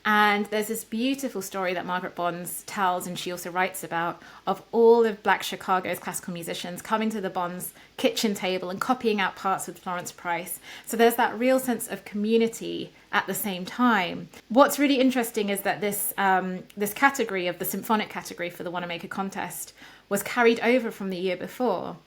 And there's this beautiful story that Margaret Bonds tells, and she also writes about, of all of Black Chicago's classical musicians coming to the Bonds kitchen table and copying out parts with Florence Price. So there's that real sense of community at the same time. What's really interesting is that this category of the symphonic category for the Wannamaker contest was carried over from the year before.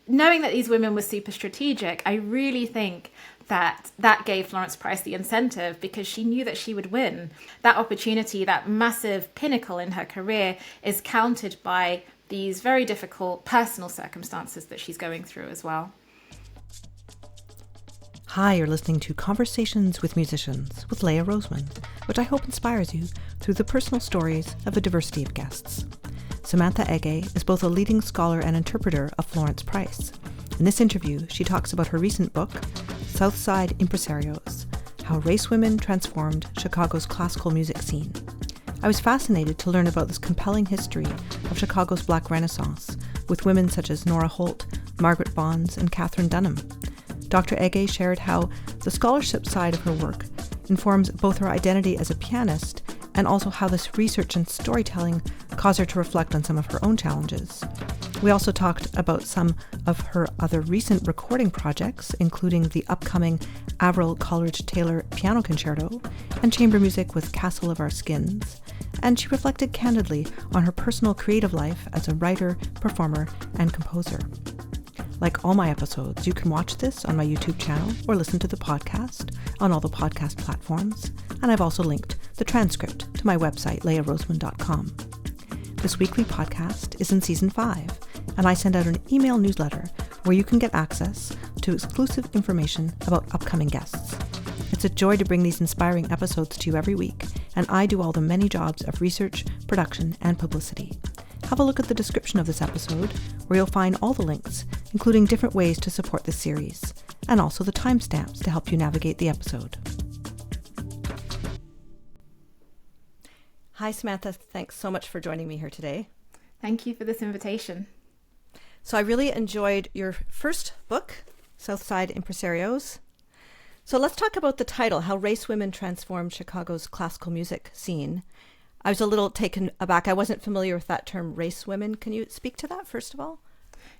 Knowing that these women were super strategic, I really think that gave Florence Price the incentive, because she knew that she would win. That opportunity, that massive pinnacle in her career, is countered by these very difficult personal circumstances that she's going through as well. Hi, you're listening to Conversations with Musicians with Leah Roseman, which I hope inspires you through the personal stories of a diversity of guests. Samantha Ege is both a leading scholar and interpreter of Florence Price. In this interview, she talks about her recent book, Southside Impresarios, How Race Women Transformed Chicago's Classical Music Scene. I was fascinated to learn about this compelling history of Chicago's Black Renaissance, with women such as Nora Holt, Margaret Bonds, and Katherine Dunham. Dr. Ege shared how the scholarship side of her work informs both her identity as a pianist and also how this research and storytelling caused her to reflect on some of her own challenges. We also talked about some of her other recent recording projects, including the upcoming Avril Coleridge-Taylor piano concerto and chamber music with Castle of Our Skins, and she reflected candidly on her personal creative life as a writer, performer, and composer. Like all my episodes, you can watch this on my YouTube channel or listen to the podcast on all the podcast platforms, and I've also linked the transcript to my website, leahroseman.com. This weekly podcast is in Season 5, and I send out an email newsletter where you can get access to exclusive information about upcoming guests. It's a joy to bring these inspiring episodes to you every week, and I do all the many jobs of research, production, and publicity. Have a look at the description of this episode, where you'll find all the links, including different ways to support this series, and also the timestamps to help you navigate the episode. Hi, Samantha. Thanks so much for joining me here today. Thank you for this invitation. So I really enjoyed your first book, Southside Impresarios. So let's talk about the title, How Race Women Transformed Chicago's Classical Music Scene. I was a little taken aback. I wasn't familiar with that term, race women. Can you speak to that, first of all?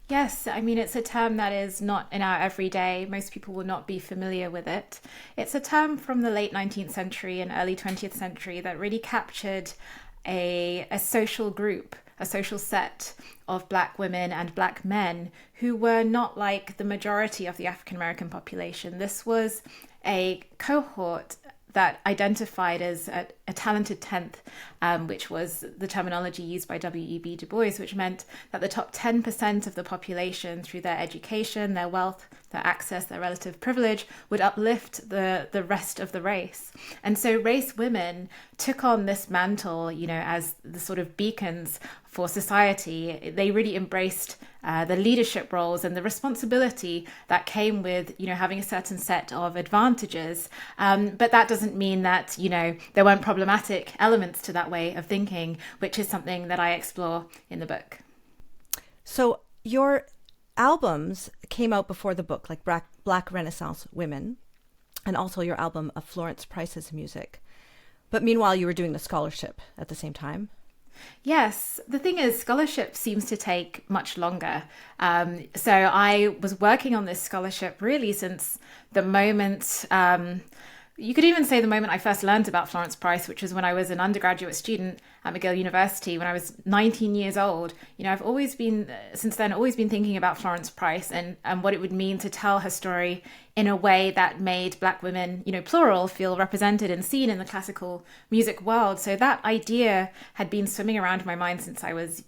Yes, I mean, it's a term that is not in our everyday. Most people will not be familiar with it. It's a term from the late 19th century and early 20th century that really captured a social group, a social set of Black women and Black men who were not like the majority of the African American population. This was a cohort that identified as a talented tenth, which was the terminology used by W.E.B. Du Bois, which meant that the top 10% of the population, through their education, their wealth, their access, their relative privilege, would uplift the rest of the race. And so race women took on this mantle, as the sort of beacons for society. They really embraced the leadership roles and the responsibility that came with, having a certain set of advantages. But that doesn't mean that, there weren't problematic elements to that way of thinking, which is something that I explore in the book. So your albums came out before the book, like Black Renaissance Women, and also your album of Florence Price's music. But meanwhile, you were doing the scholarship at the same time. Yes, the thing is, scholarship seems to take much longer. So I was working on this scholarship really since the moment, you could even say the moment I first learned about Florence Price, which was when I was an undergraduate student at McGill University when I was 19 years old. I've always been thinking about Florence Price and what it would mean to tell her story in a way that made Black women, plural, feel represented and seen in the classical music world. So that idea had been swimming around my mind since I was,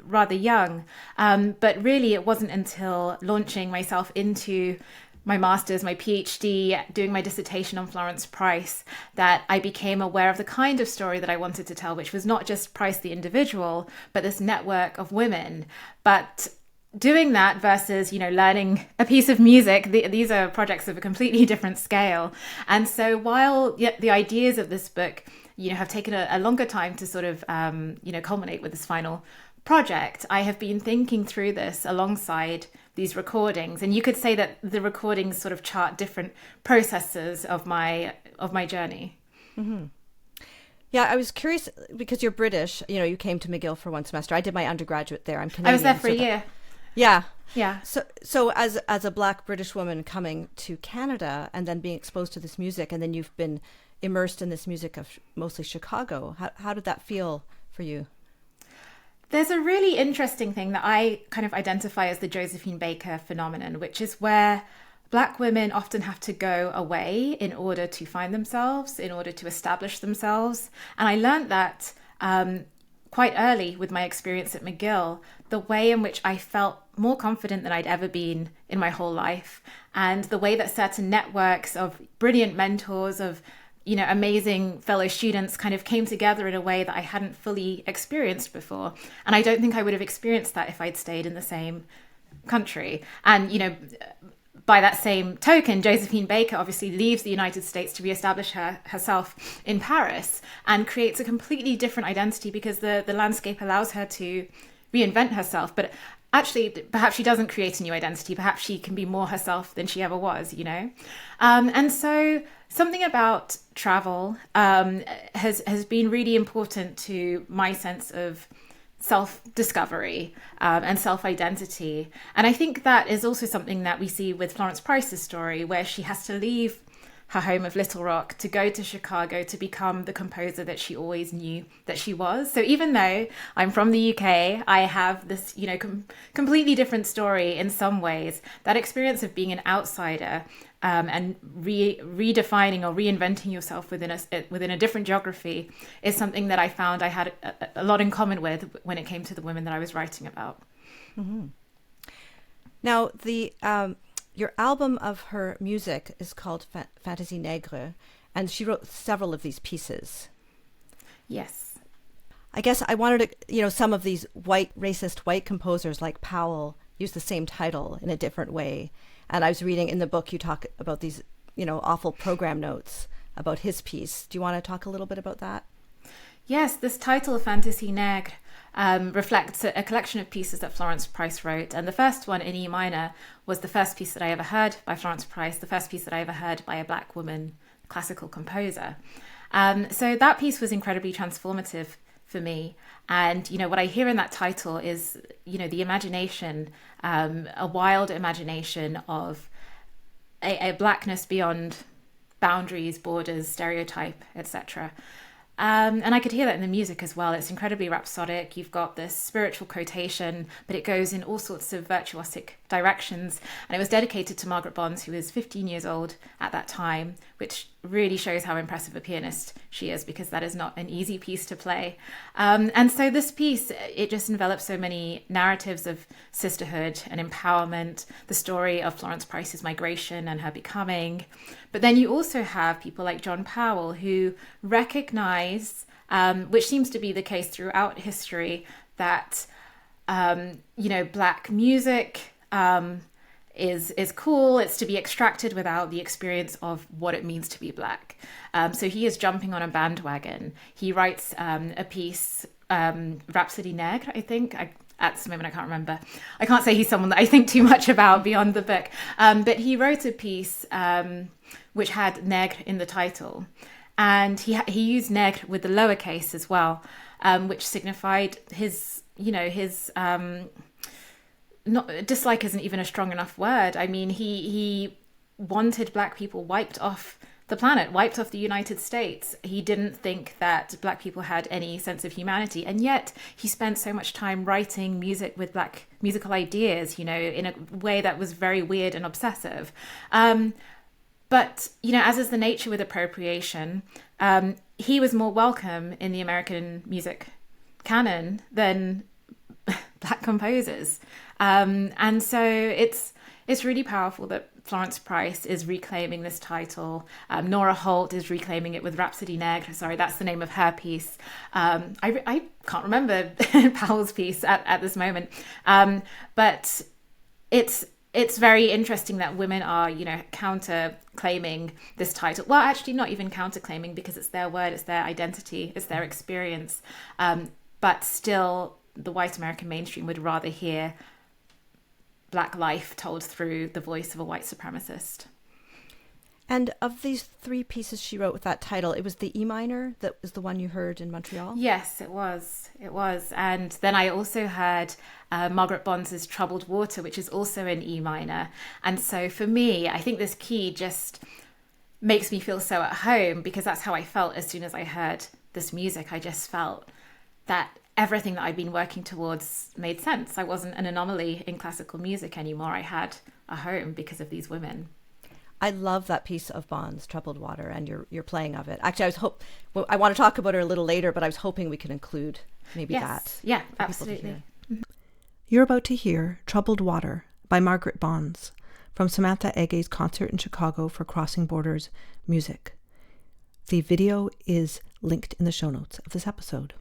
rather young. But really, it wasn't until launching myself into my master's, my PhD, doing my dissertation on Florence Price, that I became aware of the kind of story that I wanted to tell, which was not just Price the individual, but this network of women. But doing that versus, learning a piece of music, these are projects of a completely different scale. And so while the ideas of this book, have taken a longer time to sort of, culminate with this final project, I have been thinking through this alongside these recordings, and you could say that the recordings sort of chart different processes of my journey. Mm-hmm. Yeah, I was curious because you're British. You know, you came to McGill for one semester. I did my undergraduate there. I'm Canadian. I was there for a year. Yeah. Yeah. So as a Black British woman coming to Canada and then being exposed to this music, and then you've been immersed in this music of mostly Chicago, how did that feel for you? There's a really interesting thing that I kind of identify as the Josephine Baker phenomenon, which is where Black women often have to go away in order to find themselves, in order to establish themselves. And I learned that quite early with my experience at McGill, the way in which I felt more confident than I'd ever been in my whole life. And the way that certain networks of brilliant mentors, of amazing fellow students kind of came together in a way that I hadn't fully experienced before. And I don't think I would have experienced that if I'd stayed in the same country. And, by that same token, Josephine Baker obviously leaves the United States to reestablish herself in Paris and creates a completely different identity because the landscape allows her to reinvent herself. But actually, perhaps she doesn't create a new identity. Perhaps she can be more herself than she ever was, And so something about travel has been really important to my sense of self-discovery and self-identity. And I think that is also something that we see with Florence Price's story, where she has to leave her home of Little Rock to go to Chicago to become the composer that she always knew that she was. So even though I'm from the UK, I have this, completely different story in some ways. That experience of being an outsider and redefining or reinventing yourself within a different geography is something that I found I had a lot in common with when it came to the women that I was writing about. Mm-hmm. Now, your album of her music is called Fantasie Nègre, and she wrote several of these pieces. Yes. I guess I wanted to, some of these racist white composers like Powell use the same title in a different way. And I was reading in the book, you talk about these, awful program notes about his piece. Do you want to talk a little bit about that? Yes, this title, Fantasie Nègre, reflects a collection of pieces that Florence Price wrote. And the first one in E minor was the first piece that I ever heard by Florence Price, the first piece that I ever heard by a Black woman classical composer. So that piece was incredibly transformative for me. And, what I hear in that title is, the imagination, a wild imagination of a Blackness beyond boundaries, borders, stereotype, etc. And I could hear that in the music as well. It's incredibly rhapsodic. You've got this spiritual quotation, but it goes in all sorts of virtuosic directions. And it was dedicated to Margaret Bonds, who was 15 years old at that time, which really shows how impressive a pianist she is, because that is not an easy piece to play. And so this piece, it just envelops so many narratives of sisterhood and empowerment, the story of Florence Price's migration and her becoming. But then you also have people like John Powell who recognize, which seems to be the case throughout history, that, Black music is cool. It's to be extracted without the experience of what it means to be Black. So he is jumping on a bandwagon. He writes a piece, Rhapsody Nègre, I think. At this moment, I can't remember. I can't say he's someone that I think too much about beyond the book. But he wrote a piece which had Nègre in the title. And he used Nègre with the lowercase as well, which signified his not dislike isn't even a strong enough word. I mean, he wanted Black people wiped off the planet, wiped off the United States. He didn't think that Black people had any sense of humanity. And yet he spent so much time writing music with Black musical ideas, in a way that was very weird and obsessive. But, as is the nature with appropriation, he was more welcome in the American music canon than Black composers. And so it's really powerful that Florence Price is reclaiming this title. Nora Holt is reclaiming it with Rhapsody Nègre. Sorry, that's the name of her piece. I can't remember Powell's piece at this moment. But it's very interesting that women are, counter-claiming this title. Well, actually not even counter-claiming, because it's their word, it's their identity, it's their experience. But still, the white American mainstream would rather hear Black life told through the voice of a white supremacist. And of these three pieces she wrote with that title, it was the E minor that was the one you heard in Montreal? Yes, it was. It was. And then I also heard Margaret Bonds' Troubled Water, which is also in E minor. And so for me, I think this key just makes me feel so at home, because that's how I felt as soon as I heard this music. I just felt that everything that I'd been working towards made sense. I wasn't an anomaly in classical music anymore. I had a home because of these women. I love that piece of Bonds, Troubled Water, and your playing of it. Actually, I want to talk about her a little later, but I was hoping we could include maybe that. Yeah, absolutely. You're about to hear Troubled Water by Margaret Bonds from Samantha Ege's concert in Chicago for Crossing Borders Music. The video is linked in the show notes of this episode.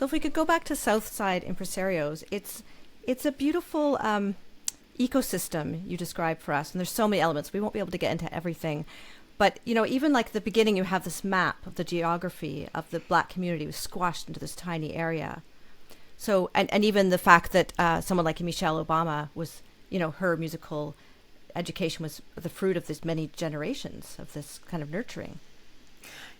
So if we could go back to Southside Impresarios, it's a beautiful ecosystem you describe for us, and there's so many elements. We won't be able to get into everything. But, even like the beginning, you have this map of the geography of the Black community was squashed into this tiny area. So, and even the fact that someone like Michelle Obama was, her musical education was the fruit of this many generations of this kind of nurturing.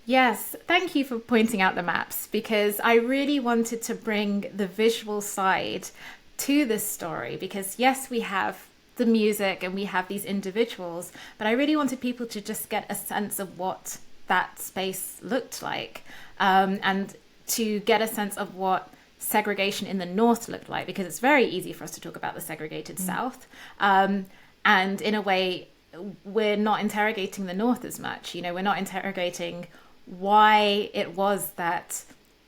Yes, thank you for pointing out the maps, because I really wanted to bring the visual side to this story, because yes, we have the music and we have these individuals, but I really wanted people to just get a sense of what that space looked like, and to get a sense of what segregation in the North looked like, because it's very easy for us to talk about the segregated South, and in a way we're not interrogating the North as much. We're not interrogating why it was that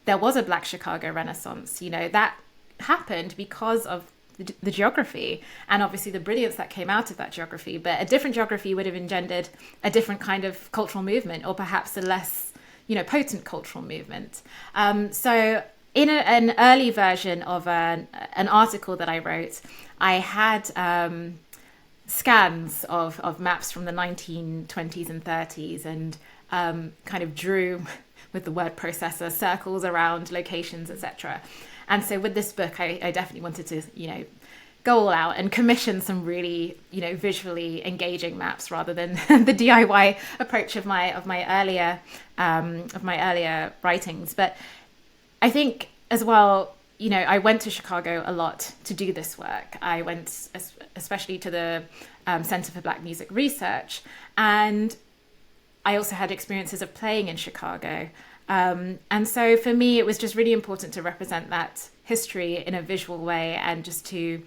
there was a Black Chicago Renaissance. That happened because of the geography, and obviously the brilliance that came out of that geography. But a different geography would have engendered a different kind of cultural movement, or perhaps a less, potent cultural movement. So in an early version of an article that I wrote, I had scans of maps from the 1920s and 30s, and kind of drew with the word processor circles around locations, etc. And so with this book, I definitely wanted to, go all out and commission some really, visually engaging maps, rather than the DIY approach of my earlier writings. But I think as well, I went to Chicago a lot to do this work. I went especially to the Center for Black Music Research, and I also had experiences of playing in Chicago. And so for me, it was just really important to represent that history in a visual way, and just to,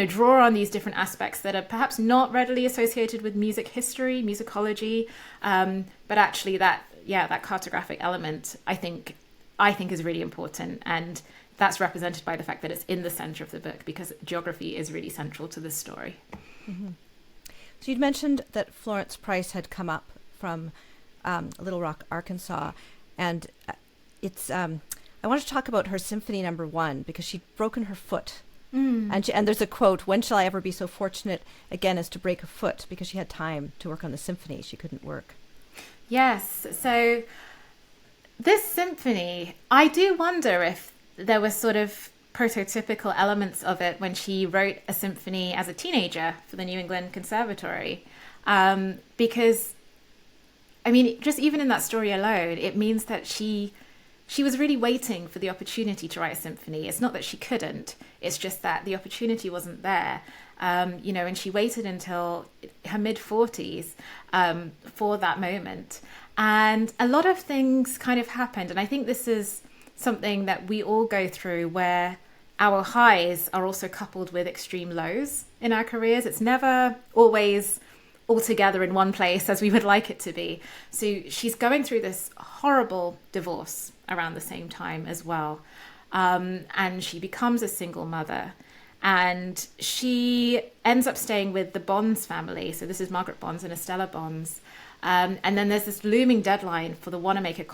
draw on these different aspects that are perhaps not readily associated with music history, musicology, but actually that cartographic element, I think is really important. And that's represented by the fact that it's in the center of the book, because geography is really central to this story. Mm-hmm. So you'd mentioned that Florence Price had come up from Little Rock, Arkansas, and I want to talk about her Symphony No. 1, because she'd broken her foot. And there's a quote, "When shall I ever be so fortunate again as to break a foot?" because she had time to work on the symphony. She couldn't work. Yes. So this symphony, I do wonder if there were sort of prototypical elements of it when she wrote a symphony as a teenager for the New England Conservatory. Because, just even in that story alone, it means that she was really waiting for the opportunity to write a symphony. It's not that she couldn't, it's just that the opportunity wasn't there. And she waited until her mid-40s for that moment. And a lot of things kind of happened. And I think this is something that we all go through, where our highs are also coupled with extreme lows in our careers. It's never always all together in one place as we would like it to be. So she's going through this horrible divorce around the same time as well. And she becomes a single mother. And she ends up staying with the Bonds family. So this is Margaret Bonds and Estella Bonds. And then there's this looming deadline for the Wannamaker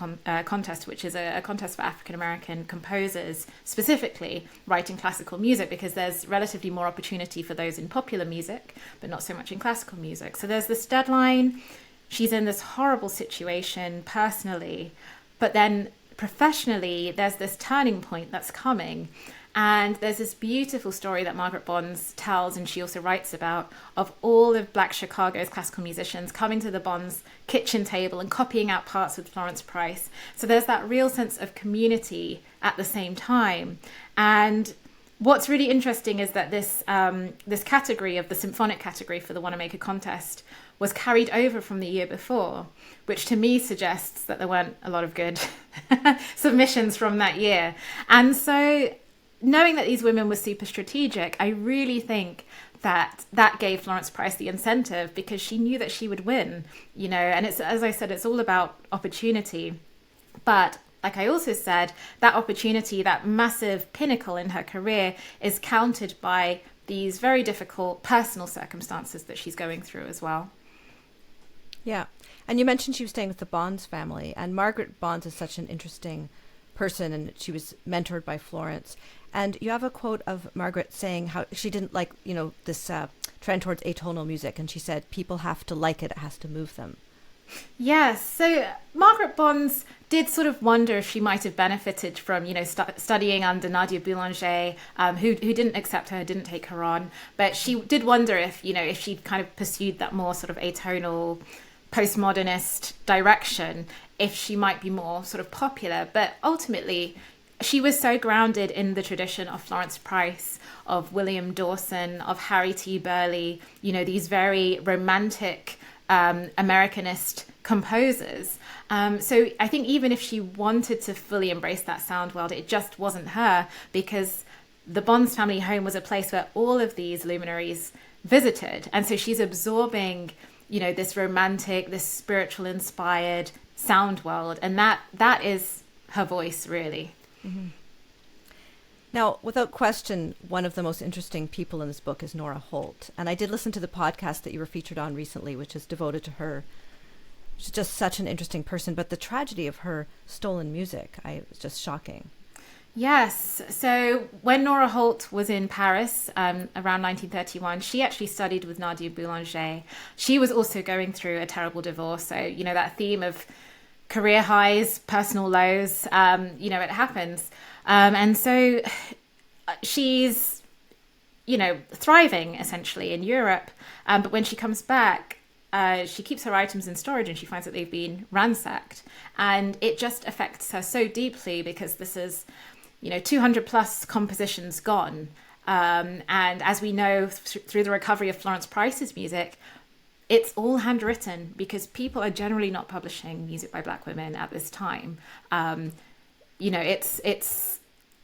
contest, which is a contest for African-American composers, specifically writing classical music, because there's relatively more opportunity for those in popular music, but not so much in classical music. So there's this deadline. She's in this horrible situation personally, but then professionally, there's this turning point that's coming. And there's this beautiful story that Margaret Bonds tells, and she also writes about, of all of Black Chicago's classical musicians coming to the Bonds kitchen table and copying out parts with Florence Price. So there's that real sense of community at the same time. And what's really interesting is that this category of the symphonic category for the Wannamaker contest was carried over from the year before, which to me suggests that there weren't a lot of good submissions from that year. And so, knowing that these women were super strategic, I really think that gave Florence Price the incentive, because she knew that she would win, and it's, as I said, it's all about opportunity. But like I also said, that opportunity, that massive pinnacle in her career, is countered by these very difficult personal circumstances that she's going through as well. Yeah. And you mentioned she was staying with the Bonds family, and Margaret Bonds is such an interesting person, and she was mentored by Florence. And you have a quote of Margaret saying how she didn't like, this trend towards atonal music. And she said, people have to like it. It has to move them. Yes. So Margaret Bonds did sort of wonder if she might have benefited from, studying under Nadia Boulanger, who didn't accept her, didn't take her on. But she did wonder if, if she'd kind of pursued that more sort of atonal postmodernist direction, if she might be more sort of popular. But ultimately, she was so grounded in the tradition of Florence Price, of William Dawson, of Harry T. Burleigh, these very romantic Americanist composers. So I think even if she wanted to fully embrace that sound world, it just wasn't her, because the Bonds family home was a place where all of these luminaries visited. And so she's absorbing, this romantic, this spiritual inspired sound world. And that is her voice, really. Mm-hmm. Now, without question, one of the most interesting people in this book is Nora Holt. And I did listen to the podcast that you were featured on recently, which is devoted to her. She's just such an interesting person. But the tragedy of her stolen music, was just shocking. Yes. So when Nora Holt was in Paris around 1931, she actually studied with Nadia Boulanger. She was also going through a terrible divorce. So, that theme of career highs, personal lows, it happens. And so she's, thriving essentially in Europe. But when she comes back, she keeps her items in storage and she finds that they've been ransacked. And it just affects her so deeply, because this is, 200 plus compositions gone. And as we know through the recovery of Florence Price's music, it's all handwritten, because people are generally not publishing music by Black women at this time.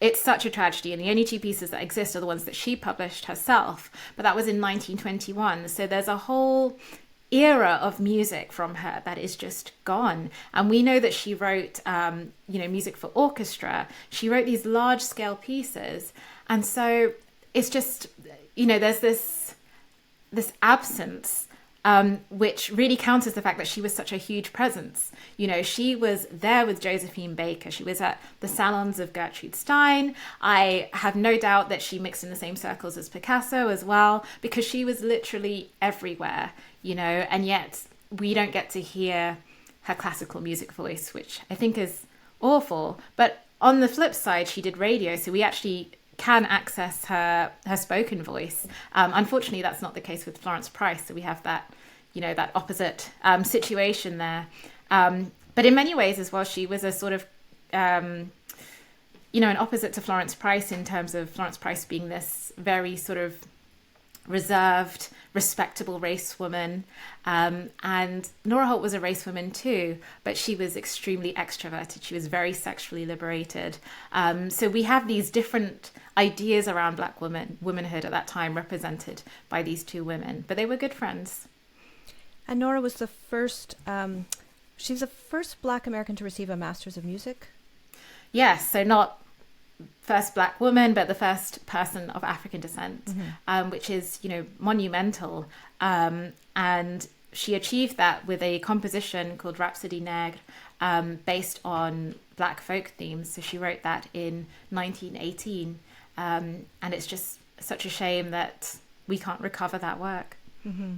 It's such a tragedy, and the only two pieces that exist are the ones that she published herself, but that was in 1921. So there's a whole era of music from her that is just gone. And we know that she wrote, music for orchestra. She wrote these large scale pieces. And so it's just, there's this absence, which really counters the fact that she was such a huge presence. She was there with Josephine Baker. She was at the salons of Gertrude Stein. I have no doubt that she mixed in the same circles as Picasso as well, because she was literally everywhere, and yet we don't get to hear her classical music voice, which I think is awful. But on the flip side, she did radio, so we actually can access her spoken voice. Unfortunately, that's not the case with Florence Price. So we have that, that opposite situation there. But in many ways as well, she was a sort of, an opposite to Florence Price, in terms of Florence Price being this very sort of reserved, respectable race woman. And Nora Holt was a race woman too, but she was extremely extroverted. She was very sexually liberated. So we have these different ideas around Black womanhood at that time represented by these two women, but they were good friends. And Nora was the first, she's the first Black American to receive a Master's of Music? Yes, so not first Black woman, but the first person of African descent, which is, monumental. And she achieved that with a composition called Rhapsodie Nègre, based on Black folk themes. So she wrote that in 1918. And it's just such a shame that we can't recover that work. Mm-hmm.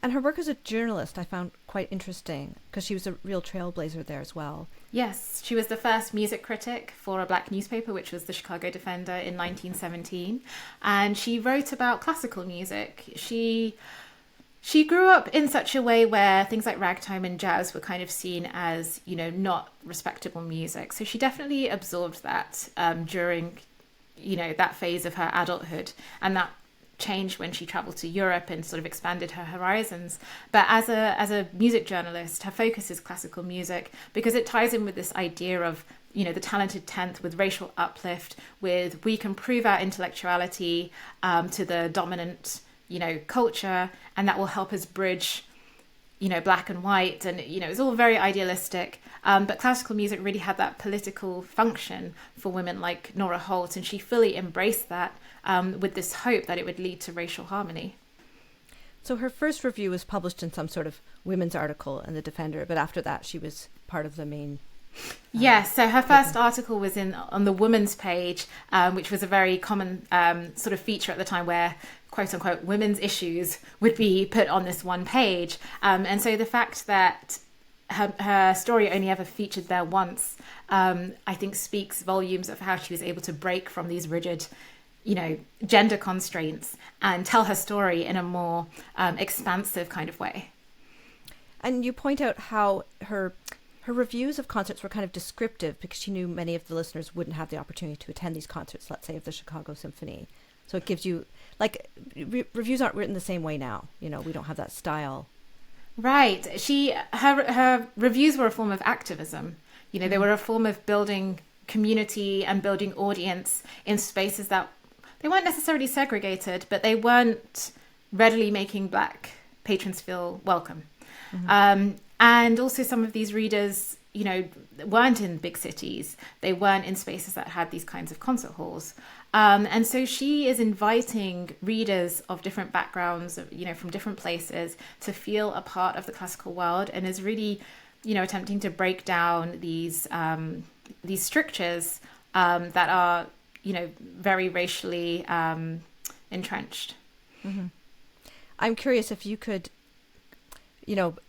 And her work as a journalist I found quite interesting, because she was a real trailblazer there as well. Yes, she was the first music critic for a Black newspaper, which was the Chicago Defender, in 1917. And she wrote about classical music. She grew up in such a way where things like ragtime and jazz were kind of seen as, not respectable music. So she definitely absorbed that during, that phase of her adulthood. And that changed when she traveled to Europe and sort of expanded her horizons. But as a music journalist, her focus is classical music, because it ties in with this idea of, the talented 10th, with racial uplift, with we can prove our intellectuality to the dominant, culture, and that will help us bridge, black and white. And, it's all very idealistic. But classical music really had that political function for women like Nora Holt, and she fully embraced that with this hope that it would lead to racial harmony. So her first review was published in some sort of women's article in the Defender, but after that she was part of the main Yes, so her first article was on the women's page, which was a very common sort of feature at the time where, quote unquote, women's issues would be put on this one page. And so the fact that her story only ever featured there once, I think speaks volumes of how she was able to break from these rigid, gender constraints and tell her story in a more expansive kind of way. And you point out how her reviews of concerts were kind of descriptive because she knew many of the listeners wouldn't have the opportunity to attend these concerts, let's say of the Chicago Symphony. So it gives you, reviews aren't written the same way now. We don't have that style. Right. Her reviews were a form of activism. They were a form of building community and building audience in spaces that they weren't necessarily segregated, but they weren't readily making Black patrons feel welcome. Mm-hmm. And also some of these readers, weren't in big cities. They weren't in spaces that had these kinds of concert halls. And so she is inviting readers of different backgrounds, from different places to feel a part of the classical world, and is really, attempting to break down these strictures that are, very racially entrenched. Mm-hmm. I'm curious if you could,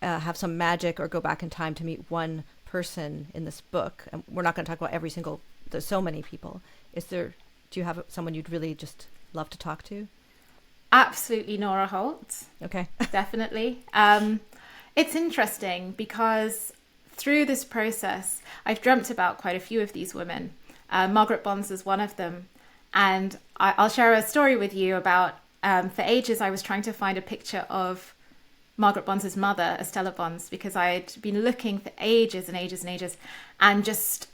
have some magic or go back in time to meet one person in this book. And we're not going to talk about there's so many people. Do you have someone you'd really just love to talk to? Absolutely, Nora Holt. Okay. Definitely. It's interesting because through this process, I've dreamt about quite a few of these women. Margaret Bonds is one of them. And I'll share a story with you about, for ages, I was trying to find a picture of Margaret Bonds' mother, Estella Bonds, because I had been looking for ages and ages and ages and just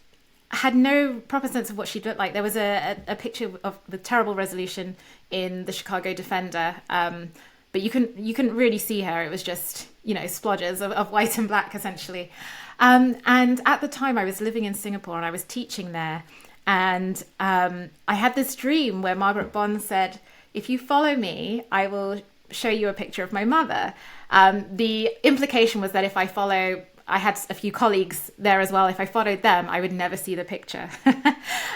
had no proper sense of what she looked like. There was a picture of the terrible resolution in the Chicago Defender, but you couldn't really see her. It was just, splodges of white and black, essentially. And at the time I was living in Singapore and I was teaching there. And I had this dream where Margaret Bonds said, if you follow me, I will show you a picture of my mother. The implication was that if I follow, I had a few colleagues there as well. If I followed them, I would never see the picture.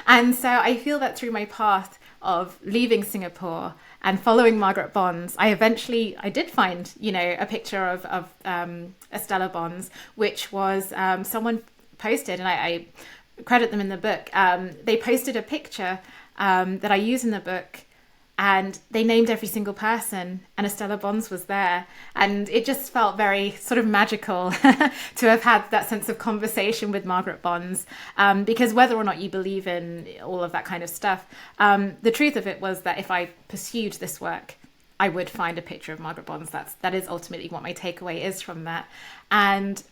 And so I feel that through my path of leaving Singapore and following Margaret Bonds, I did find, a picture of Estella Bonds, which was someone posted, and I credit them in the book. They posted a picture that I use in the book, and they named every single person, and Estella Bonds was there. And it just felt very sort of magical to have had that sense of conversation with Margaret Bonds, because whether or not you believe in all of that kind of stuff, the truth of it was that if I pursued this work, I would find a picture of Margaret Bonds. That is ultimately what my takeaway is from that. And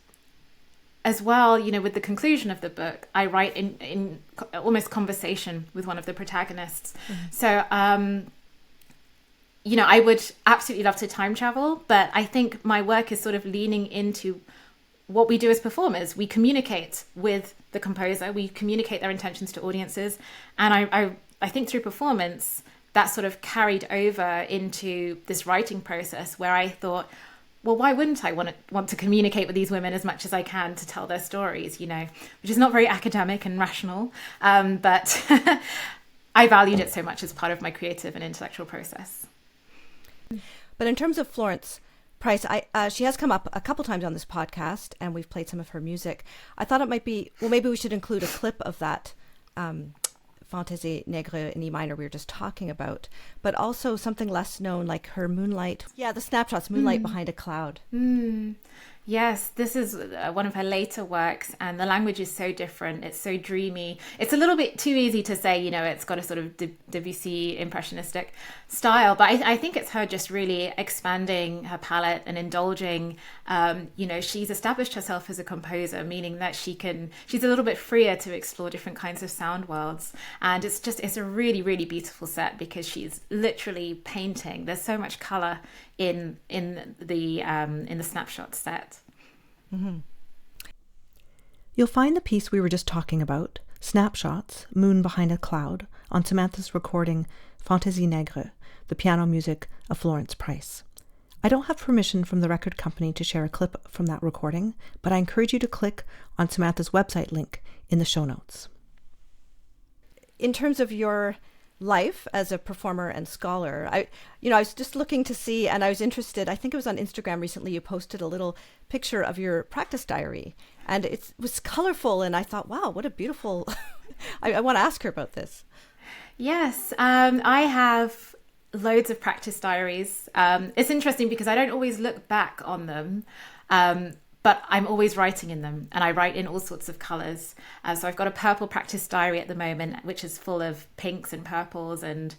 as well, with the conclusion of the book, I write in almost conversation with one of the protagonists. Mm-hmm. So, I would absolutely love to time travel, but I think my work is sort of leaning into what we do as performers. We communicate with the composer, we communicate their intentions to audiences. And I think through performance, that sort of carried over into this writing process where I thought, well, why wouldn't I want to communicate with these women as much as I can to tell their stories, which is not very academic and rational, but I valued it so much as part of my creative and intellectual process. But in terms of Florence Price, she has come up a couple times on this podcast, and we've played some of her music. I thought it might be, maybe we should include a clip of that Fantasie Nègre in E minor we were just talking about, but also something less known like her Moonlight. Yeah, the snapshots, Moonlight Behind a Cloud. Yes, this is one of her later works, and the language is so different. It's so dreamy. It's a little bit too easy to say, it's got a sort of Debussy impressionistic style, but I think it's her just really expanding her palette and indulging. She's established herself as a composer, meaning that she's a little bit freer to explore different kinds of sound worlds. And it's a really, really beautiful set because she's literally painting. There's so much color in the snapshot set. Mm-hmm. You'll find the piece we were just talking about, Snapshots, Moon Behind a Cloud, on Samantha's recording Fantasie Nègre, the piano music of Florence Price. I don't have permission from the record company to share a clip from that recording, but I encourage you to click on Samantha's website link in the show notes. In terms of your life as a performer and scholar, I was just looking to see, and I was interested, I think it was on Instagram recently, you posted a little picture of your practice diary, and it was colorful, and I thought, wow, what a beautiful, I want to ask her about this. Yes, I have loads of practice diaries. It's interesting because I don't always look back on them, but I'm always writing in them, and I write in all sorts of colours. So I've got a purple practice diary at the moment, which is full of pinks and purples and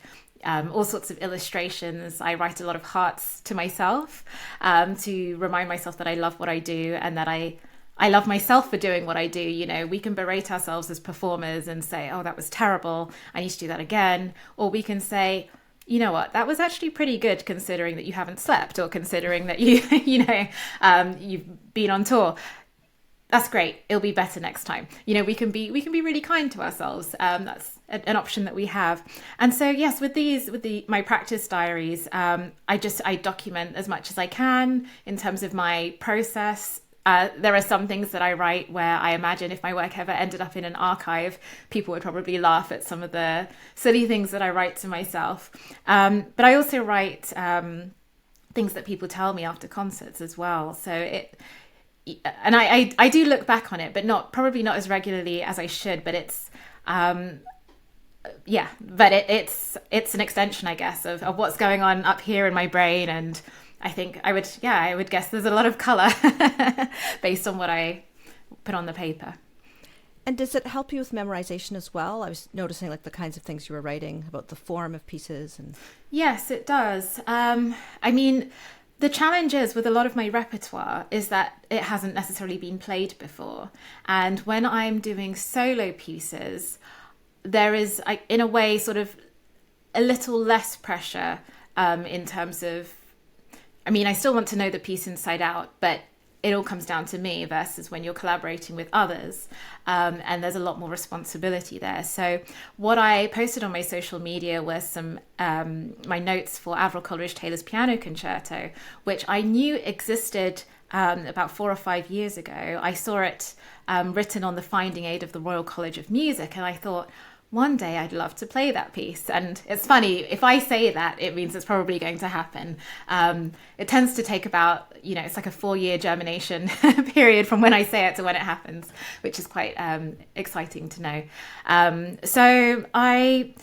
all sorts of illustrations. I write a lot of hearts to myself to remind myself that I love what I do and that I love myself for doing what I do. You know, we can berate ourselves as performers and say, oh, that was terrible, I need to do that again. Or we can say, you know what, that was actually pretty good considering that you haven't slept, or considering that you've been on tour. That's great. It'll be better next time. You know, we can be really kind to ourselves. That's an option that we have. And so, yes, with my practice diaries, I document as much as I can in terms of my process. There are some things that I write where I imagine if my work ever ended up in an archive, people would probably laugh at some of the silly things that I write to myself. But I also write things that people tell me after concerts as well. So I do look back on it, but probably not as regularly as I should. But it's it's an extension, I guess, of what's going on up here in my brain. And I think I would guess there's a lot of colour based on what I put on the paper. And does it help you with memorization as well? I was noticing like the kinds of things you were writing about the form of pieces. Yes, it does. I mean, the challenge is with a lot of my repertoire is that it hasn't necessarily been played before. And when I'm doing solo pieces, there is, in a way, sort of a little less pressure in terms of, I mean, I still want to know the piece inside out, but it all comes down to me versus when you're collaborating with others. And there's a lot more responsibility there. So what I posted on my social media was some my notes for Avril Coleridge-Taylor's piano concerto, which I knew existed about 4 or 5 years ago. I saw it written on the finding aid of the Royal College of Music, and I thought, one day I'd love to play that piece. And it's funny, if I say that, it means it's probably going to happen. It tends to take about, it's like a 4-year germination period from when I say it to when it happens, which is quite exciting to know. So I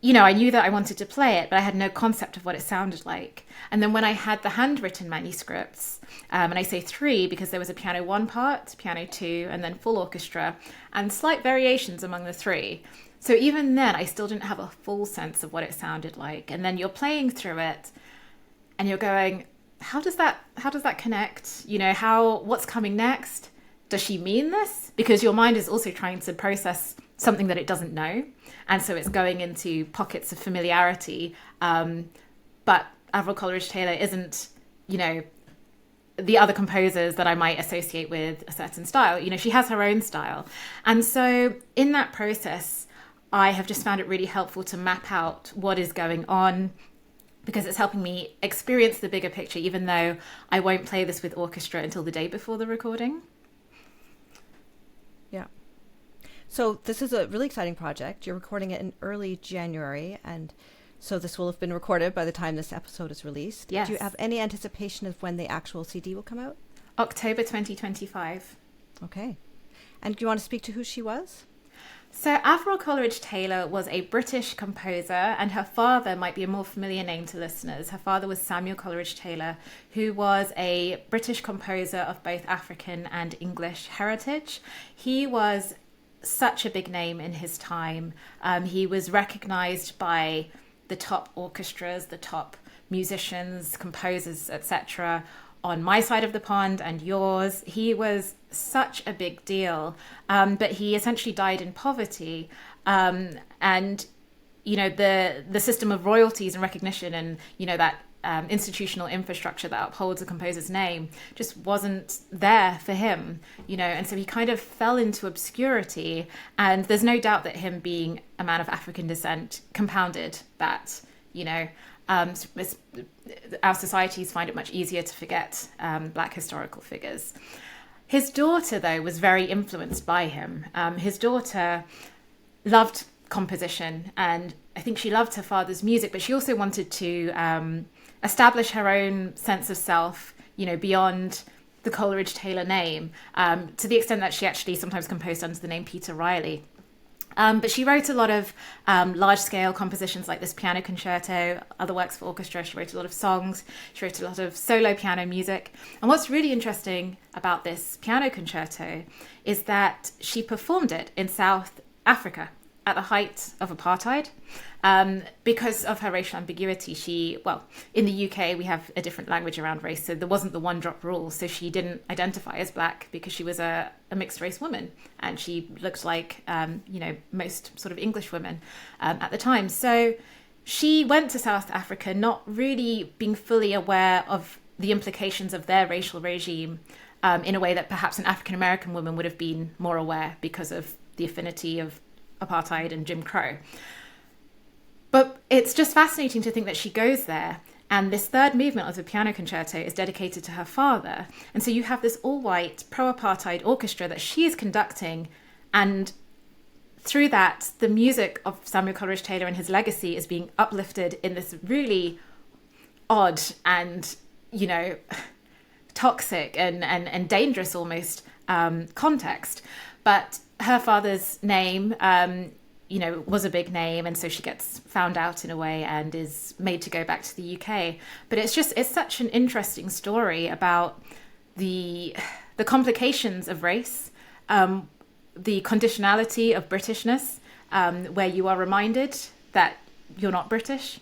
knew that I wanted to play it, but I had no concept of what it sounded like. And then when I had the handwritten manuscripts, and I say 3 because there was a piano 1 part, piano 2, and then full orchestra, and slight variations among the 3. So even then, I still didn't have a full sense of what it sounded like. And then you're playing through it, and you're going, how does that connect? What's coming next? Does she mean this? Because your mind is also trying to process something that it doesn't know. And so it's going into pockets of familiarity. But Avril Coleridge-Taylor isn't, the other composers that I might associate with a certain style. She has her own style. And so in that process, I have just found it really helpful to map out what is going on, because it's helping me experience the bigger picture, even though I won't play this with orchestra until the day before the recording. Yeah. So this is a really exciting project. You're recording it in early January, and so this will have been recorded by the time this episode is released. Yes. Do you have any anticipation of when the actual CD will come out? October 2025. Okay. And do you want to speak to who she was? So Avril Coleridge-Taylor was a British composer, and her father might be a more familiar name to listeners. Her father was Samuel Coleridge-Taylor, who was a British composer of both African and English heritage. He was such a big name in his time. He was recognized by the top orchestras, the top musicians, composers, etc. on my side of the pond and yours. He was such a big deal, but he essentially died in poverty. And the system of royalties and recognition, and that institutional infrastructure that upholds a composer's name just wasn't there for him, and so he kind of fell into obscurity. And there's no doubt that him being a man of African descent compounded that, Our societies find it much easier to forget Black historical figures. His daughter, though, was very influenced by him. His daughter loved composition, and I think she loved her father's music, but she also wanted to establish her own sense of self, beyond the Coleridge-Taylor name, to the extent that she actually sometimes composed under the name Peter Riley. But she wrote a lot of large-scale compositions like this piano concerto, other works for orchestra. She wrote a lot of songs. She wrote a lot of solo piano music. And what's really interesting about this piano concerto is that she performed it in South Africa at the height of apartheid. Because of her racial ambiguity, in the UK, we have a different language around race, so there wasn't the one-drop rule. So she didn't identify as Black because she was a mixed-race woman, and she looked like, most sort of English women at the time. So she went to South Africa not really being fully aware of the implications of their racial regime in a way that perhaps an African-American woman would have been more aware because of the affinity of apartheid and Jim Crow. But it's just fascinating to think that she goes there, and this third movement of the piano concerto is dedicated to her father. And so you have this all-white pro-apartheid orchestra that she is conducting, and through that, the music of Samuel Coleridge-Taylor and his legacy is being uplifted in this really odd and, toxic and dangerous almost context. But her father's name, was a big name, and so she gets found out in a way and is made to go back to the UK. But it's such an interesting story about the complications of race, the conditionality of Britishness, where you are reminded that you're not British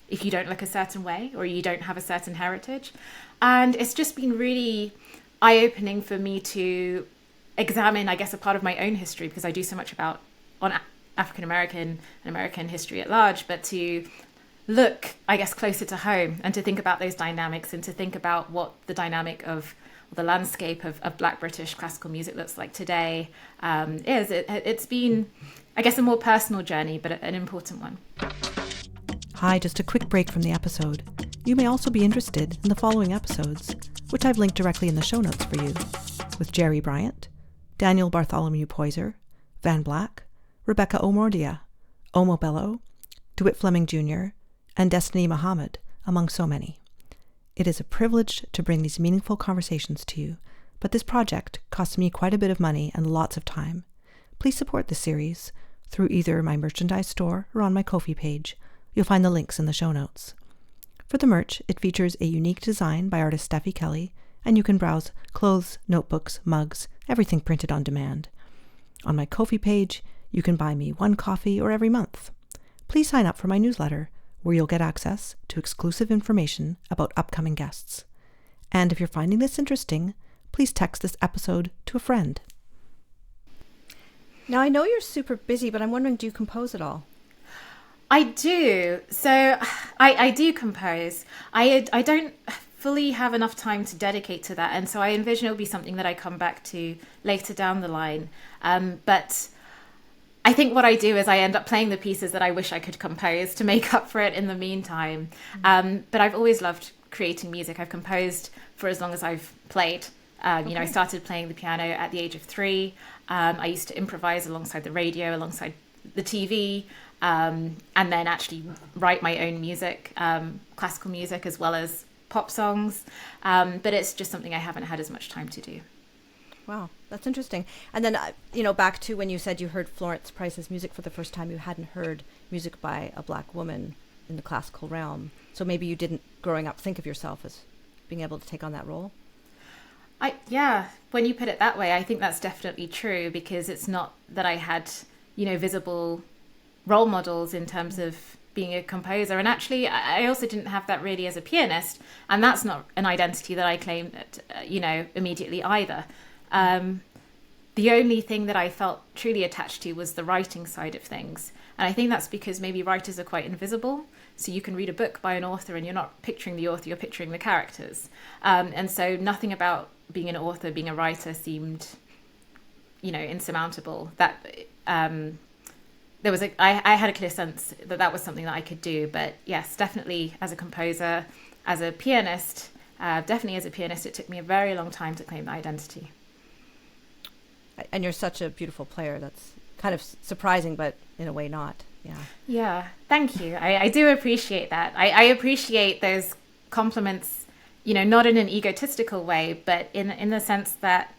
if you don't look a certain way or you don't have a certain heritage. And it's just been really eye-opening for me to examine, I guess, a part of my own history, because I do so much on African American and American history at large, but to look, I guess, closer to home and to think about those dynamics and to think about what the dynamic of the landscape of Black British classical music looks like today is. It's been, I guess, a more personal journey, but an important one. Hi, just a quick break from the episode. You may also be interested in the following episodes, which I've linked directly in the show notes for you, with Jerry Bryant, Daniel Bartholomew Poyser, Van Black, Rebecca Omordia, Omo Bello, DeWitt Fleming Jr., and Destiny Muhammad, among so many. It is a privilege to bring these meaningful conversations to you, but this project costs me quite a bit of money and lots of time. Please support this series through either my merchandise store or on my Ko-fi page. You'll find the links in the show notes. For the merch, it features a unique design by artist Steffi Kelly, and you can browse clothes, notebooks, mugs, everything printed on demand. On my Ko-fi page, you can buy me one coffee or every month. Please sign up for my newsletter, where you'll get access to exclusive information about upcoming guests. And if you're finding this interesting, please text this episode to a friend. Now, I know you're super busy, but I'm wondering, do you compose at all? I do. So I do compose. I don't fully have enough time to dedicate to that, and so I envision it'll be something that I come back to later down the line. But I think what I do is I end up playing the pieces that I wish I could compose to make up for it in the meantime. But I've always loved creating music. I've composed for as long as I've played. I started playing the piano at the age of 3. I used to improvise alongside the radio, alongside the TV, and then actually write my own music, classical music as well as pop songs. But it's just something I haven't had as much time to do. Wow, that's interesting. And then, back to when you said you heard Florence Price's music for the first time, you hadn't heard music by a Black woman in the classical realm. So maybe you didn't, growing up, think of yourself as being able to take on that role? When you put it that way, I think that's definitely true, because it's not that I had, visible role models in terms of being a composer. And actually, I also didn't have that really as a pianist. And that's not an identity that I claimed, immediately either. The only thing that I felt truly attached to was the writing side of things. And I think that's because maybe writers are quite invisible. So you can read a book by an author and you're not picturing the author, you're picturing the characters. And so nothing about being an author, being a writer seemed, insurmountable. That I had a clear sense that that was something that I could do. But yes, definitely as a composer, as a pianist, it took me a very long time to claim that identity. And you're such a beautiful player. That's kind of surprising, but in a way not. Yeah. Yeah, thank you. I do appreciate that. I appreciate those compliments, not in an egotistical way, but in the sense that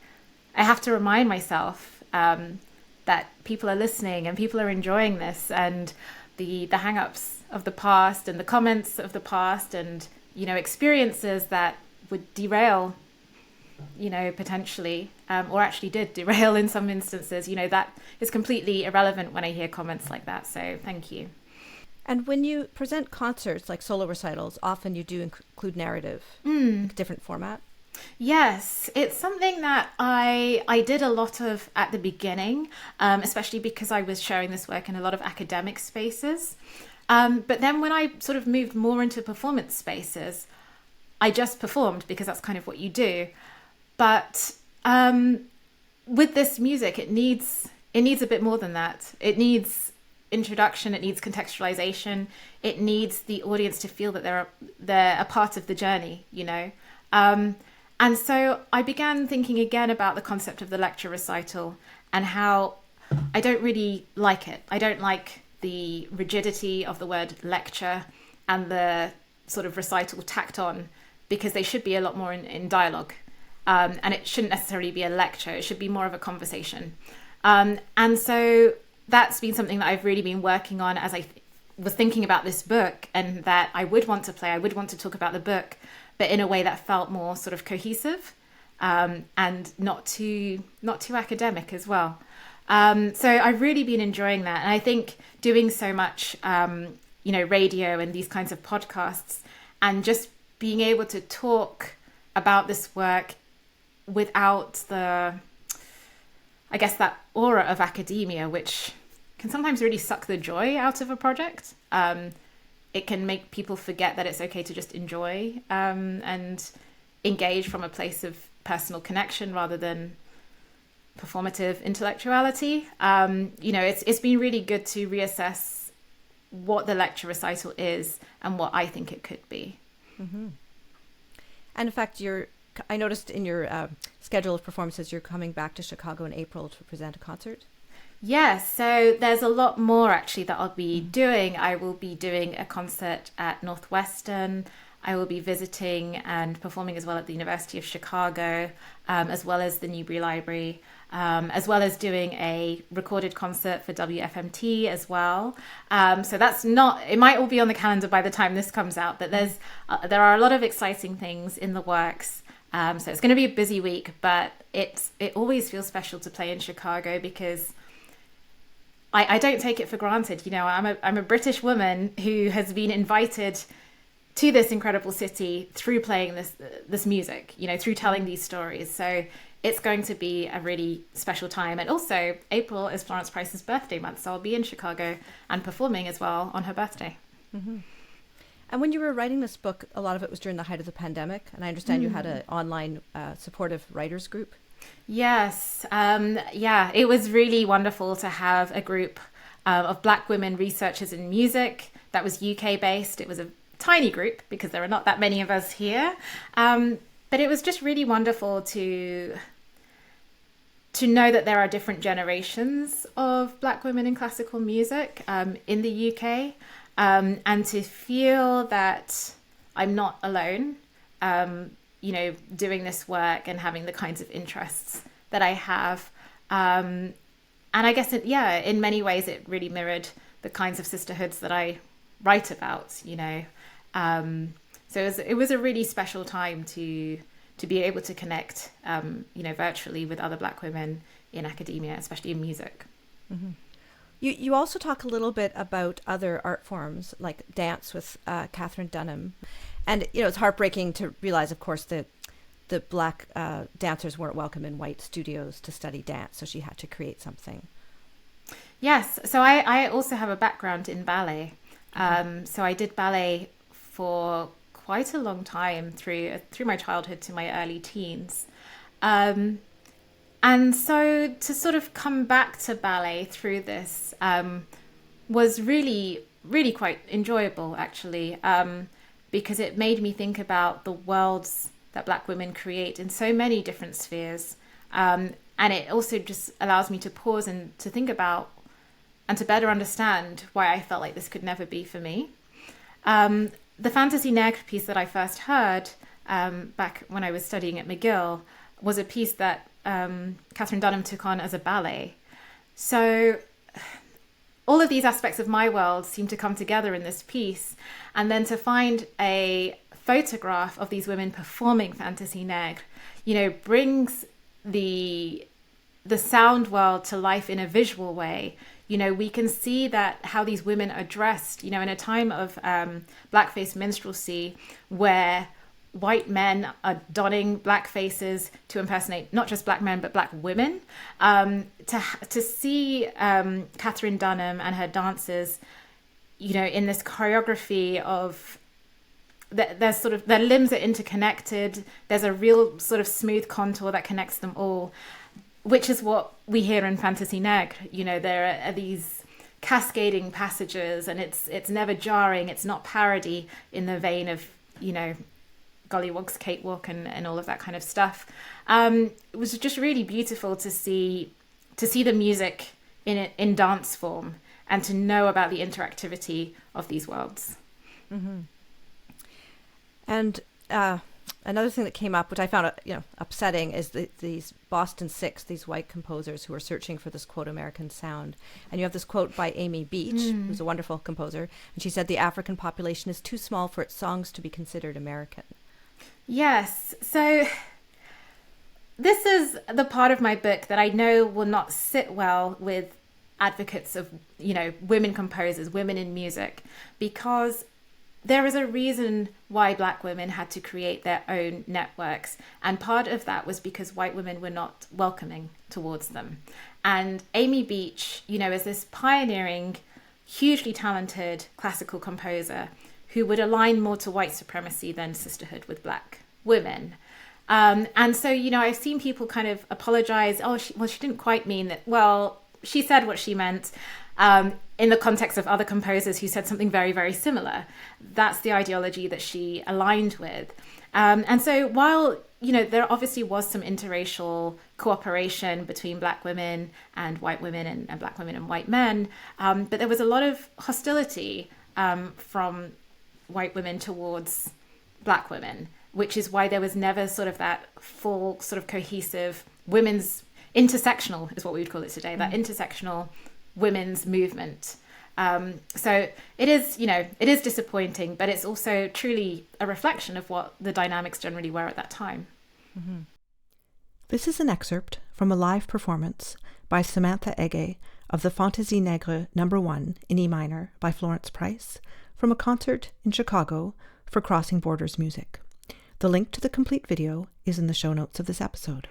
I have to remind myself that people are listening and people are enjoying this, and the hang-ups of the past and the comments of the past and, experiences that would derail, potentially, or actually did derail in some instances, that is completely irrelevant when I hear comments like that. So thank you. And when you present concerts like solo recitals, often you do include narrative, different format. Yes, it's something that I did a lot of at the beginning, especially because I was sharing this work in a lot of academic spaces. But then when I sort of moved more into performance spaces, I just performed because that's kind of what you do. But with this music, it needs a bit more than that. It needs introduction, it needs contextualization, it needs the audience to feel that they're a part of the journey, And so I began thinking again about the concept of the lecture recital and how I don't really like it. I don't like the rigidity of the word lecture and the sort of recital tacked on, because they should be a lot more in dialogue. And it shouldn't necessarily be a lecture. It should be more of a conversation. And so that's been something that I've really been working on as I was thinking about this book, and that I would want to play. I would want to talk about the book, but in a way that felt more sort of cohesive and not too academic as well. So I've really been enjoying that. And I think doing so much, radio and these kinds of podcasts, and just being able to talk about this work without that aura of academia, which can sometimes really suck the joy out of a project. It can make people forget that it's okay to just enjoy and engage from a place of personal connection rather than performative intellectuality. It's been really good to reassess what the lecture recital is and what I think it could be. Mm-hmm. And in fact, I noticed in your schedule of performances, you're coming back to Chicago in April to present a concert. Yes, so there's a lot more actually that I'll be doing. I will be doing a concert at Northwestern. I will be visiting and performing as well at the University of Chicago, as well as the Newberry Library, as well as doing a recorded concert for WFMT as well. So it might all be on the calendar by the time this comes out, but there are a lot of exciting things in the works. So it's going to be a busy week, but it always feels special to play in Chicago because I don't take it for granted. I'm a British woman who has been invited to this incredible city through playing this music, through telling these stories. So it's going to be a really special time. And also April is Florence Price's birthday month, so I'll be in Chicago and performing as well on her birthday. Mm-hmm. And when you were writing this book, a lot of it was during the height of the pandemic, and I understand you had an online supportive writers group. Yes. It was really wonderful to have a group of Black women researchers in music that was UK based. It was a tiny group because there are not that many of us here. But it was just really wonderful to know that there are different generations of Black women in classical music in the UK, and to feel that I'm not alone. Doing this work and having the kinds of interests that I have. And I guess, in many ways, it really mirrored the kinds of sisterhoods that I write about, So it was a really special time to be able to connect, virtually with other Black women in academia, especially in music. Mm-hmm. You also talk a little bit about other art forms like dance with Katherine Dunham. And, it's heartbreaking to realize, of course, that the Black dancers weren't welcome in white studios to study dance. So she had to create something. Yes. So I also have a background in ballet. So I did ballet for quite a long time through my childhood to my early teens. And so to sort of come back to ballet through this was really, really quite enjoyable, actually, because it made me think about the worlds that Black women create in so many different spheres. And it also just allows me to pause and to think about and to better understand why I felt like this could never be for me. The Fantasie Nègre piece that I first heard back when I was studying at McGill was a piece that Katherine Dunham took on as a ballet. So all of these aspects of my world seem to come together in this piece. And then to find a photograph of these women performing Fantasie Nègre, brings the sound world to life in a visual way. We can see that how these women are dressed, in a time of blackface minstrelsy where white men are donning black faces to impersonate not just black men but black women. To see Katherine Dunham and her dancers, in this choreography of there's sort of their limbs are interconnected. There's a real sort of smooth contour that connects them all, which is what we hear in Fantasie Nègre. There are these cascading passages, and it's never jarring. It's not parody in the vein of Gollywog's Cakewalk and all of that kind of stuff. It was just really beautiful to see the music in dance form and to know about the interactivity of these worlds. Mm-hmm. And another thing that came up, which I found upsetting, is these Boston Six, these white composers who are searching for this, quote, American sound. And you have this quote by Amy Beach, who's a wonderful composer, and she said the African population is too small for its songs to be considered American. Yes. So this is the part of my book that I know will not sit well with advocates of, women composers, women in music, because there is a reason why Black women had to create their own networks. And part of that was because white women were not welcoming towards them. And Amy Beach, is this pioneering, hugely talented classical composer who would align more to white supremacy than sisterhood with Black women. And so, I've seen people kind of apologize. She didn't quite mean that. Well, she said what she meant. In the context of other composers who said something very, very similar. That's the ideology that she aligned with. And so while, there obviously was some interracial cooperation between Black women and white women and Black women and white men, but there was a lot of hostility from white women towards Black women, which is why there was never sort of that full sort of cohesive women's intersectional, is what we would call it today, that intersectional women's movement. So it is disappointing, but it's also truly a reflection of what the dynamics generally were at that time. Mm-hmm. This is an excerpt from a live performance by Samantha Ege of the Fantasie Nègre No. 1 in E minor by Florence Price from a concert in Chicago for Crossing Borders Music. The link to the complete video is in the show notes of this episode.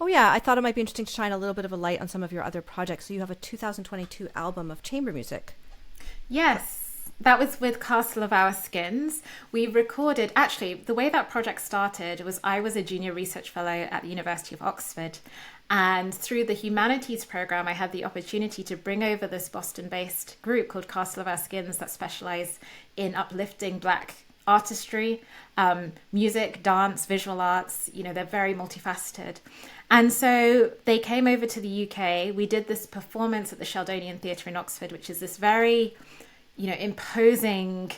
yeah, I thought it might be interesting to shine a little bit of a light on some of your other projects. So you have a 2022 album of chamber music. Yes, that was with Castle of Our Skins. We recorded, actually, the way that project started was I was a junior research fellow at the University of Oxford. And through the humanities program, I had the opportunity to bring over this Boston-based group called Castle of Our Skins that specialize in uplifting Black artistry, music, dance, visual arts. They're very multifaceted. And so they came over to the UK. We did this performance at the Sheldonian Theatre in Oxford, which is this very, imposing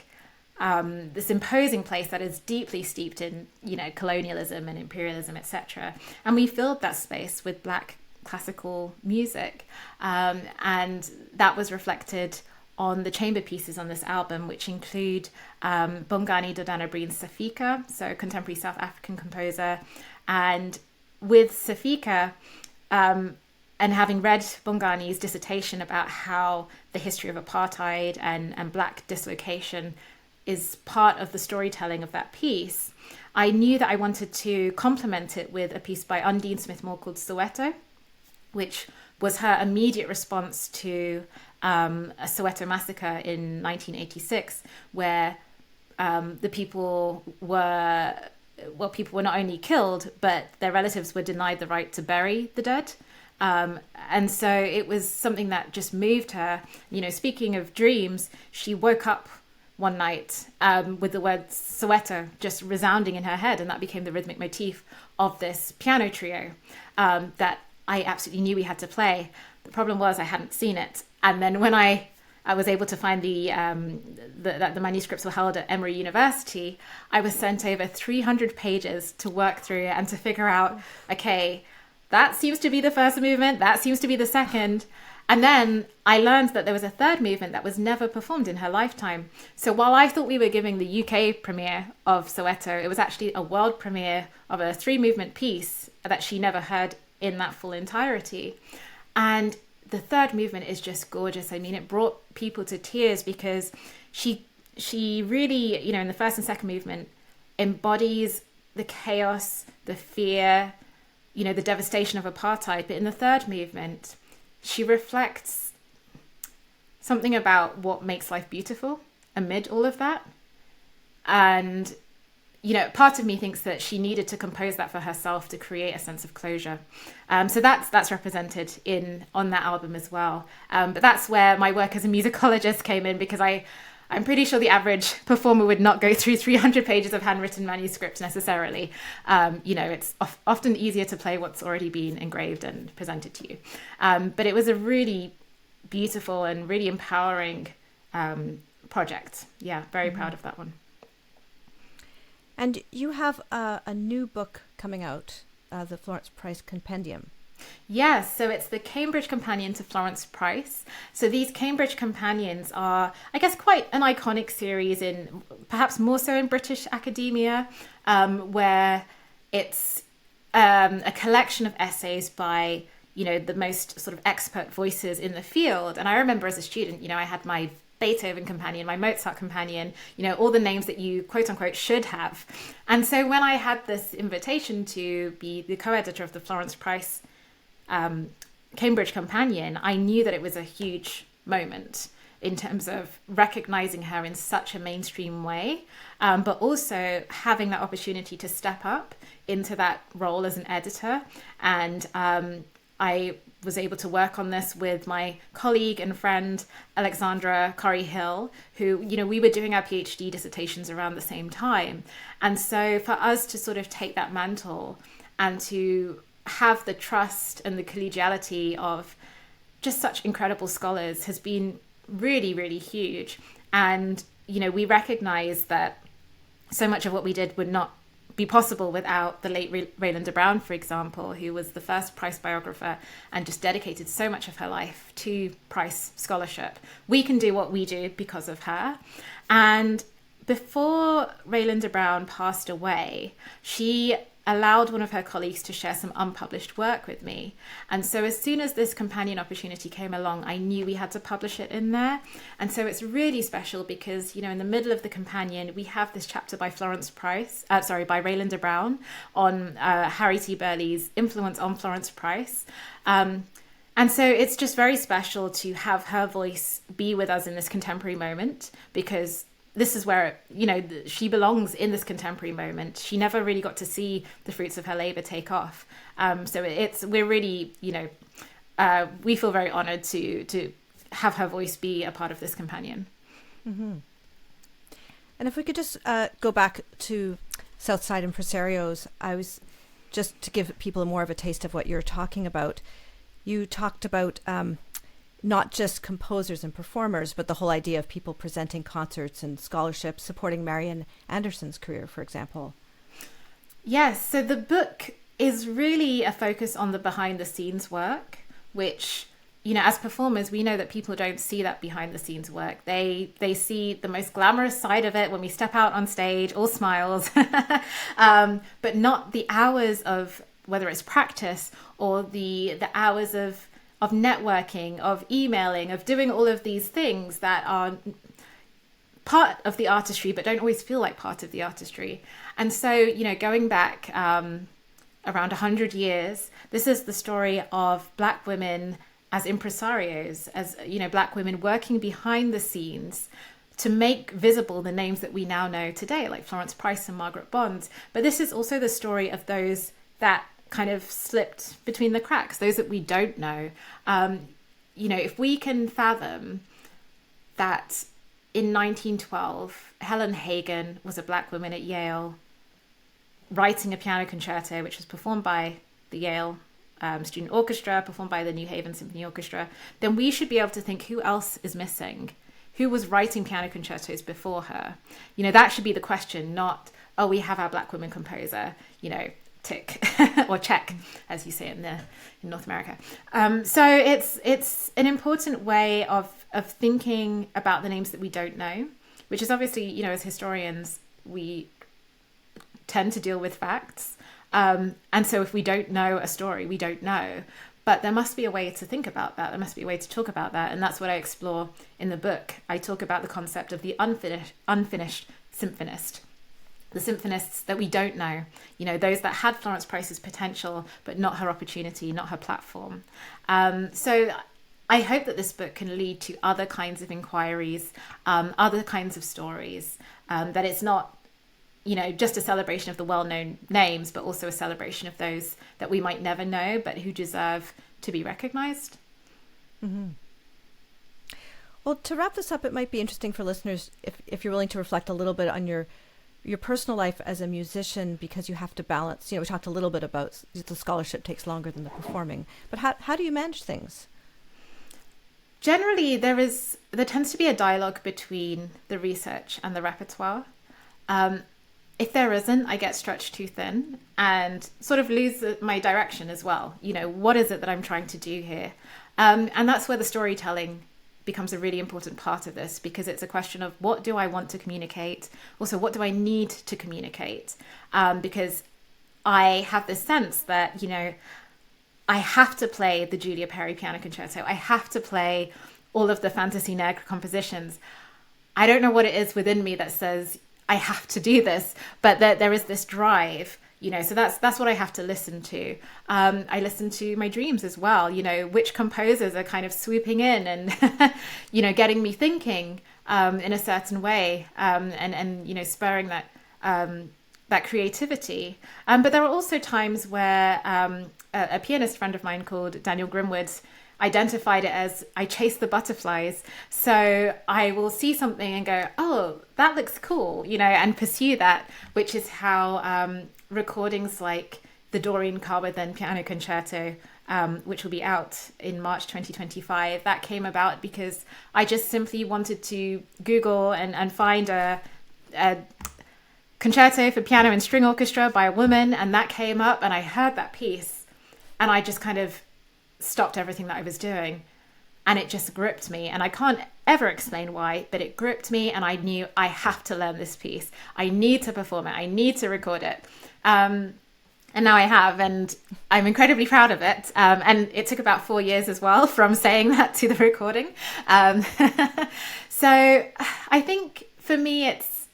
place that is deeply steeped in, colonialism and imperialism, etc. And we filled that space with Black classical music. And that was reflected on the chamber pieces on this album, which include Bongani Ndodana-Breen's Safika, so contemporary South African composer. And with Safika, and having read Bongani's dissertation about how the history of apartheid and Black dislocation is part of the storytelling of that piece, I knew that I wanted to complement it with a piece by Undine Smith Moore called Soweto, which was her immediate response to a Soweto massacre in 1986, where people were not only killed, but their relatives were denied the right to bury the dead. And so it was something that just moved her. Speaking of dreams, she woke up one night with the word Soweto just resounding in her head, and that became the rhythmic motif of this piano trio that I absolutely knew we had to play. The problem was I hadn't seen it. And then when I was able to find that the manuscripts were held at Emory University, I was sent over 300 pages to work through and to figure out, okay, that seems to be the first movement, that seems to be the second. And then I learned that there was a third movement that was never performed in her lifetime. So while I thought we were giving the UK premiere of Soweto, it was actually a world premiere of a 3-movement piece that she never heard in that full entirety. And the third movement is just gorgeous. I mean, it brought people to tears because she really, in the first and second movement, embodies the chaos, the fear, the devastation of apartheid. But in the third movement, she reflects something about what makes life beautiful amid all of that. And part of me thinks that she needed to compose that for herself to create a sense of closure. So that's represented on that album as well. But that's where my work as a musicologist came in, because I'm pretty sure the average performer would not go through 300 pages of handwritten manuscripts necessarily. It's often easier to play what's already been engraved and presented to you. But it was a really beautiful and really empowering project. Yeah, very proud of that one. And you have a new book coming out, the Florence Price Compendium. Yes, so it's the Cambridge Companion to Florence Price. So these Cambridge Companions are, I guess, quite an iconic series in, perhaps more so in British academia, where it's a collection of essays by, the most sort of expert voices in the field. And I remember as a student, I had my Beethoven companion, my Mozart companion, all the names that you quote unquote should have. And so when I had this invitation to be the co-editor of the Florence Price Cambridge Companion, I knew that it was a huge moment in terms of recognizing her in such a mainstream way, but also having that opportunity to step up into that role as an editor. And I was able to work on this with my colleague and friend, Alexandra, Kori, who, we were doing our PhD dissertations around the same time. And so for us to sort of take that mantle and to have the trust and the collegiality of just such incredible scholars has been really, really huge. And, we recognize that so much of what we did would not be possible without the late Raylinda Brown, for example, who was the first Price biographer and just dedicated so much of her life to Price scholarship. We can do what we do because of her. And before Raylinda Brown passed away, she allowed one of her colleagues to share some unpublished work with me. And so as soon as this companion opportunity came along, I knew we had to publish it in there. And so it's really special because, in the middle of the companion, we have this chapter by by Raylinda Brown on Harry T. Burleigh's influence on Florence Price. And so it's just very special to have her voice be with us in this contemporary moment, because this is where, she belongs in this contemporary moment. She never really got to see the fruits of her labor take off. So we're really, we feel very honored to have her voice be a part of this companion. Mm-hmm. And if we could just go back to Southside Impresarios, I was just to give people more of a taste of what you're talking about. You talked about not just composers and performers, but the whole idea of people presenting concerts and scholarships, supporting Marian Anderson's career, for example. Yes, so the book is really a focus on the behind the scenes work, which, as performers, we know that people don't see that behind the scenes work. They see the most glamorous side of it when we step out on stage, all smiles, but not the hours of, whether it's practice or the hours of networking, of emailing, of doing all of these things that are part of the artistry, but don't always feel like part of the artistry. And so, going back around 100 years, this is the story of Black women as impresarios, as, Black women working behind the scenes to make visible the names that we now know today, like Florence Price and Margaret Bonds. But this is also the story of those that kind of slipped between the cracks, those that we don't know. If we can fathom that in 1912, Helen Hagen was a Black woman at Yale writing a piano concerto, which was performed by the Yale Student Orchestra, performed by the New Haven Symphony Orchestra, then we should be able to think, who else is missing? Who was writing piano concertos before her? That should be the question, not, oh, we have our Black woman composer, tick or check, as you say in North America. So it's an important way of thinking about the names that we don't know, which is obviously, as historians, we tend to deal with facts. And so if we don't know a story, we don't know. But there must be a way to think about that. There must be a way to talk about that. And that's what I explore in the book. I talk about the concept of the unfinished symphonist. The symphonists that we don't know, those that had Florence Price's potential, but not her opportunity, not her platform. So I hope that this book can lead to other kinds of inquiries, other kinds of stories, that it's not, just a celebration of the well-known names, but also a celebration of those that we might never know, but who deserve to be recognized. Mm-hmm. Well, to wrap this up, it might be interesting for listeners, if you're willing to reflect a little bit on your personal life as a musician, because you have to balance, we talked a little bit about the scholarship takes longer than the performing, but how do you manage things? Generally, there tends to be a dialogue between the research and the repertoire. If there isn't, I get stretched too thin and sort of lose my direction as well. What is it that I'm trying to do here? And that's where the storytelling becomes a really important part of this, because it's a question of, what do I want to communicate? Also, what do I need to communicate? Because I have this sense that, I have to play the Julia Perry Piano Concerto. I have to play all of the Fantasie Nègre compositions. I don't know what it is within me that says I have to do this, but there is this drive. So that's what I have to listen to. I listen to my dreams as well, which composers are kind of swooping in and, getting me thinking in a certain way, and spurring that creativity. But there are also times where a pianist friend of mine called Daniel Grimwood identified it as, I chase the butterflies. So I will see something and go, oh, that looks cool, and pursue that, which is how recordings like the Doreen Carwithen Piano Concerto, which will be out in March 2025, that came about because I just simply wanted to Google and find a concerto for piano and string orchestra by a woman, and that came up, and I heard that piece, and I just kind of stopped everything that I was doing, and it just gripped me, and I can't ever explain why, but it gripped me, and I knew I have to learn this piece. I need to perform it. I need to record it. And now I have, and I'm incredibly proud of it. And it took about 4 years as well from saying that to the recording. So I think for me, it's,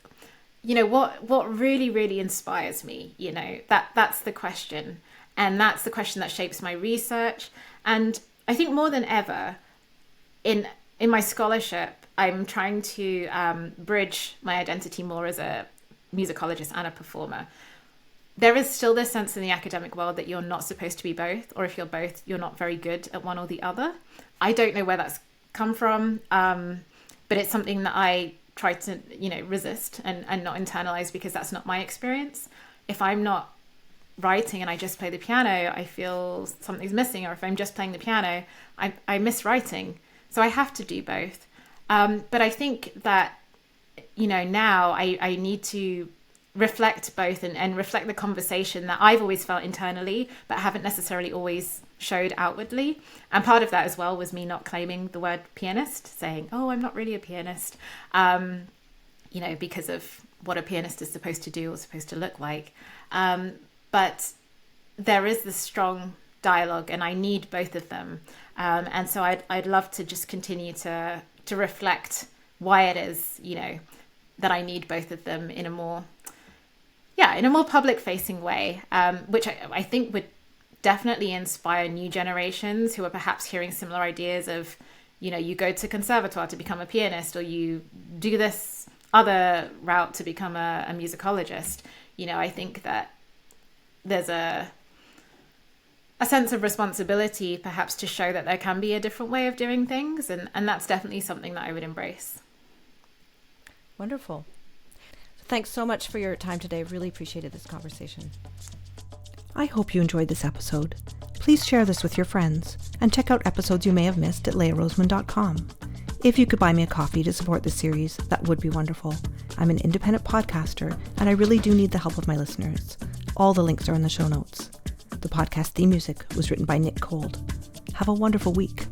what really, really inspires me, that's the question. And that's the question that shapes my research. And I think more than ever in my scholarship, I'm trying to bridge my identity more as a musicologist and a performer. There is still this sense in the academic world that you're not supposed to be both, or if you're both, you're not very good at one or the other. I don't know where that's come from, but it's something that I try to, resist and not internalize, because that's not my experience. If I'm not writing and I just play the piano, I feel something's missing. Or if I'm just playing the piano, I miss writing. So I have to do both. But I think that, now I need to reflect both and reflect the conversation that I've always felt internally, but haven't necessarily always showed outwardly. And part of that as well was me not claiming the word pianist, saying, oh, I'm not really a pianist, because of what a pianist is supposed to do or supposed to look like. But there is this strong dialogue, and I need both of them. And so I'd love to just continue to reflect why it is, that I need both of them in a more public facing way, which I think would definitely inspire new generations who are perhaps hearing similar ideas of, you go to conservatoire to become a pianist, or you do this other route to become a musicologist. I think that there's a sense of responsibility perhaps to show that there can be a different way of doing things. And that's definitely something that I would embrace. Wonderful. Thanks so much for your time today. Really appreciated this conversation. I hope you enjoyed this episode. Please share this with your friends and check out episodes you may have missed at leahroseman.com. If you could buy me a coffee to support this series, that would be wonderful. I'm an independent podcaster, and I really do need the help of my listeners. All the links are in the show notes. The podcast theme music was written by Nick Cold. Have a wonderful week.